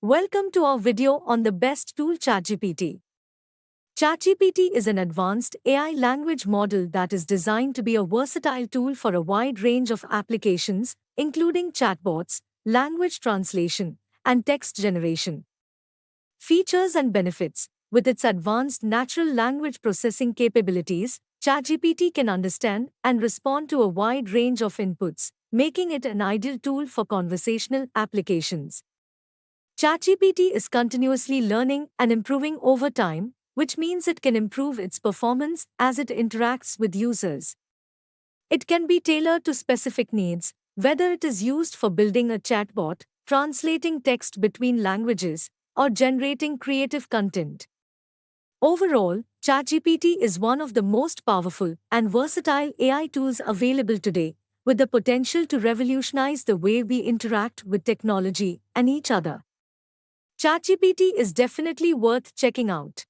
Welcome to our video on the best tool ChatGPT. ChatGPT is an advanced AI language model that is designed to be a versatile tool for a wide range of applications, including chatbots, language translation, and text generation. Features and benefits. With its advanced natural language processing capabilities, ChatGPT can understand and respond to a wide range of inputs, making it an ideal tool for conversational applications. ChatGPT is continuously learning and improving over time, which means it can improve its performance as it interacts with users. It can be tailored to specific needs, whether it is used for building a chatbot, translating text between languages, or generating creative content. Overall, ChatGPT is one of the most powerful and versatile AI tools available today, with the potential to revolutionize the way we interact with technology and each other. ChatGPT is definitely worth checking out.